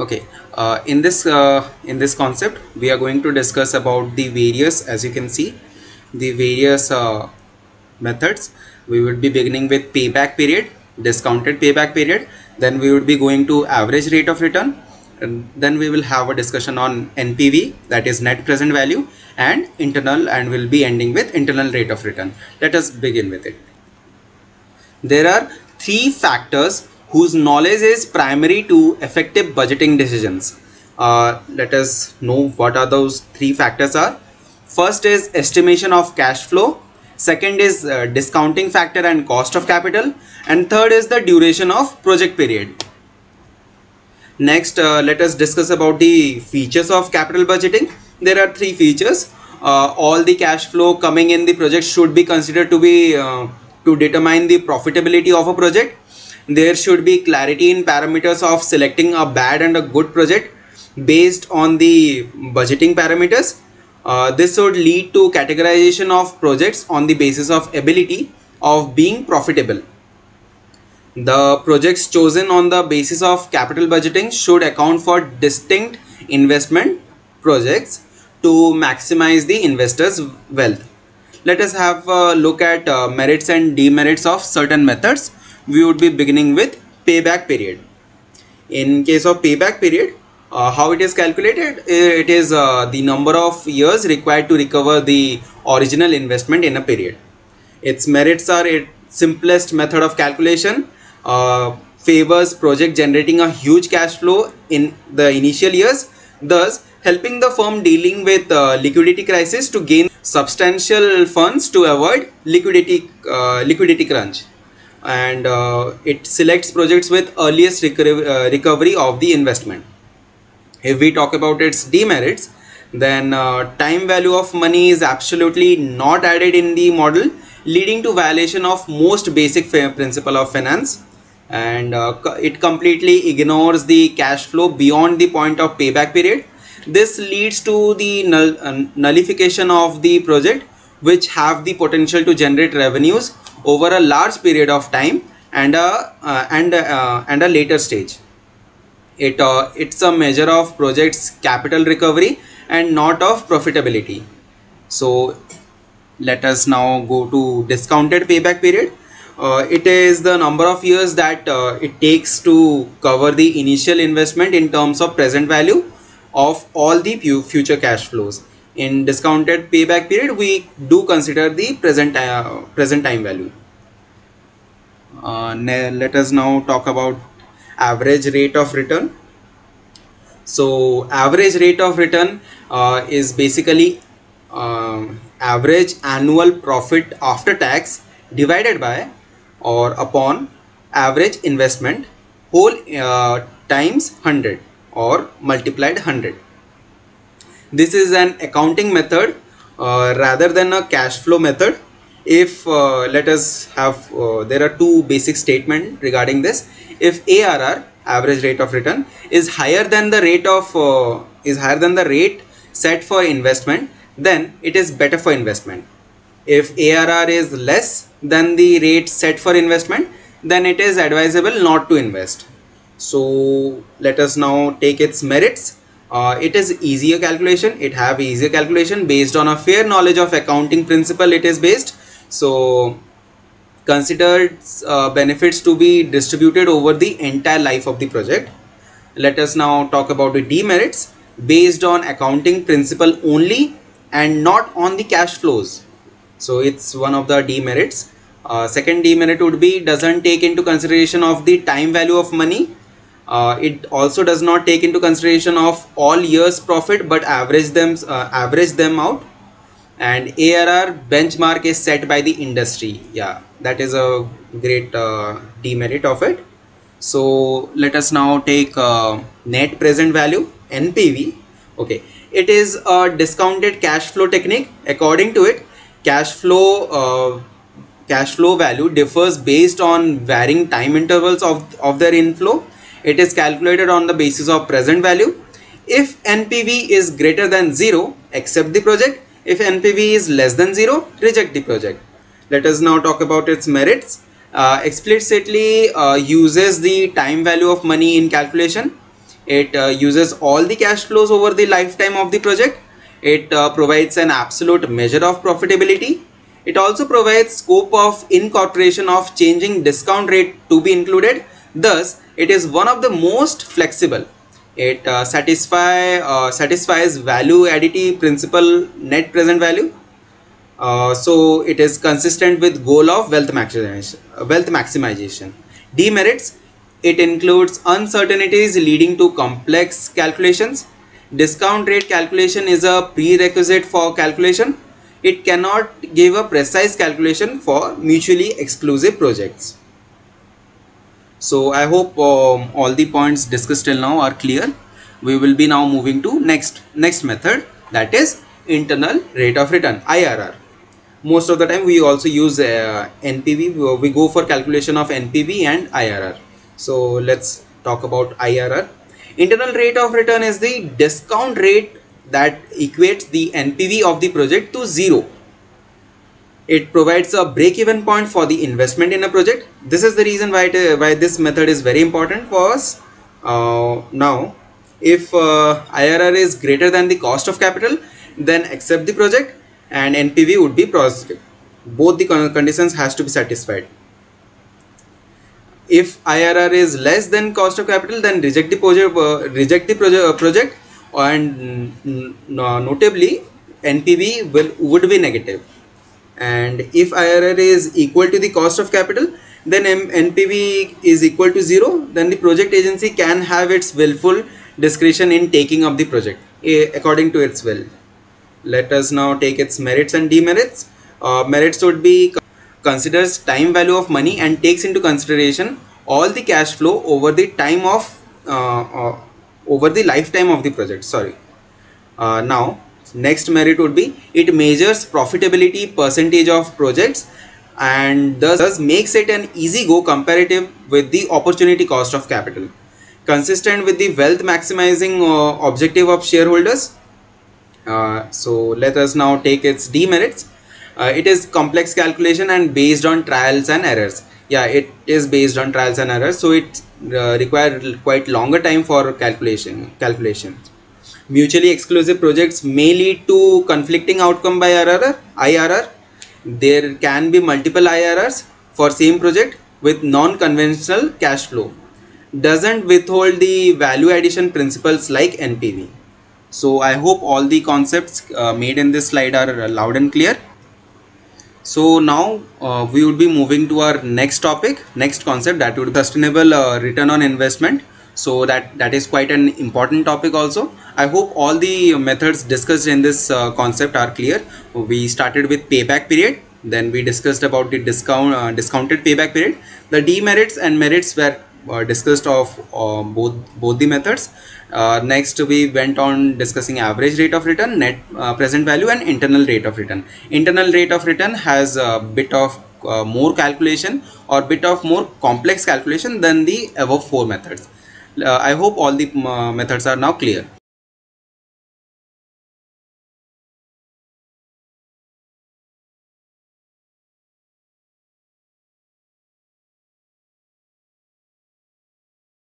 Okay, in this concept, we are going to discuss about the various, as you can see, the various methods. We would be beginning with payback period, discounted payback period. Then we would be going to average rate of return, and then we will have a discussion on NPV, that is net present value, and internal, and we'll be ending with internal rate of return. Let us begin with it. There are three factors whose knowledge is primary to effective budgeting decisions. Let us know what are those three factors are. First is estimation of cash flow. Second is discounting factor and cost of capital. And third is the duration of project period. Next, let us discuss about the features of capital budgeting. There are three features. All the cash flow coming in the project should be considered to be to determine the profitability of a project. There should be clarity in parameters of selecting a bad and a good project based on the budgeting parameters. This would lead to categorization of projects on the basis of ability of being profitable. The projects chosen on the basis of capital budgeting should account for distinct investment projects to maximize the investors' wealth. Let us have a look at merits and demerits of certain methods. We would be beginning with payback period. In case of payback period, how it is calculated? It is the number of years required to recover the original investment in a period. Its merits are its simplest method of calculation, favors project generating a huge cash flow in the initial years, thus helping the firm dealing with liquidity crisis to gain substantial funds to avoid liquidity crunch. And it selects projects with earliest recovery of the investment. If we talk about its demerits, then time value of money is absolutely not added in the model, leading to violation of most basic principle of finance. And it completely ignores the cash flow beyond the point of payback period. This leads to the nullification of the project, which have the potential to generate revenues over a large period of time and a later stage. It's a measure of project's capital recovery and not of profitability. So let us now go to discounted payback period. It is the number of years that it takes to cover the initial investment in terms of present value of all the future cash flows. In discounted payback period, we do consider the present time value. Let us now talk about average rate of return. So average rate of return is basically average annual profit after tax divided by or upon average investment whole times 100 or multiplied 100. This is an accounting method rather than a cash flow method. If let us have there are two basic statements regarding this. If ARR, average rate of return, is higher than the rate set for investment, then it is better for investment. If ARR is less than the rate set for investment, then it is advisable not to invest. So let us now take its merits. It is easier calculation. It have easier calculation based on a fair knowledge of accounting principle. It is based. So considered benefits to be distributed over the entire life of the project. Let us now talk about the demerits based on accounting principle only and not on the cash flows. So it's one of the demerits. Second demerit would be doesn't take into consideration of the time value of money. It also does not take into consideration of all years profit but average them out. And ARR benchmark is set by the industry. Yeah, that is a great demerit of it. So let us now take net present value, NPV. Okay, it is a discounted cash flow technique. According to it, cash flow value differs based on varying time intervals of their inflow. It is calculated on the basis of present value. If NPV is greater than 0, accept the project. If NPV is less than 0, reject the project. Let us now talk about its merits. Explicitly uses the time value of money in calculation. It uses all the cash flows over the lifetime of the project. It provides an absolute measure of profitability. It also provides scope of incorporation of changing discount rate to be included. Thus, it is one of the most flexible. It satisfies value additive principle net present value. So it is consistent with goal of wealth maximization. Demerits, it includes uncertainties leading to complex calculations. Discount rate calculation is a prerequisite for calculation. It cannot give a precise calculation for mutually exclusive projects. So I hope all the points discussed till now are clear. We will be now moving to next method, that is internal rate of return, IRR. Most of the time we also use NPV. We go for calculation of NPV and IRR. So let's talk about IRR. Internal rate of return is the discount rate that equates the NPV of the project to zero. It provides a break-even point for the investment in a project. This is the reason why this method is very important for us. Now, if IRR is greater than the cost of capital, then accept the project and NPV would be positive. Both the conditions has to be satisfied. If IRR is less than cost of capital, then reject the project, and notably NPV would be negative. And if IRR is equal to the cost of capital, then NPV is equal to zero, then the project agency can have its willful discretion in taking up the project according to its will. Let us now take its merits and demerits. Merits would be considers time value of money and takes into consideration all the cash flow over the time of over the lifetime of the project. Now next merit would be it measures profitability percentage of projects and thus makes it an easy go comparative with the opportunity cost of capital, consistent with the wealth maximizing objective of shareholders. So let us now take its demerits. It is complex calculation and based on trials and errors. Yeah, it is based on trials and errors, so it requires quite longer time for calculation. Mutually exclusive projects may lead to conflicting outcome by IRR. There can be multiple IRRs for same project with non-conventional cash flow. Doesn't withhold the value addition principles like NPV. So I hope all the concepts made in this slide are loud and clear. So now we would be moving to our next topic, next concept, that would be sustainable return on investment. So that is quite an important topic also. I hope all the methods discussed in this concept are clear. We started with payback period, then we discussed about the discounted payback period. The demerits and merits were discussed of both the methods. Next we went on discussing average rate of return, net present value, and internal rate of return. Internal rate of return has a bit of more calculation or bit of more complex calculation than the above four methods. I hope all the methods are now clear.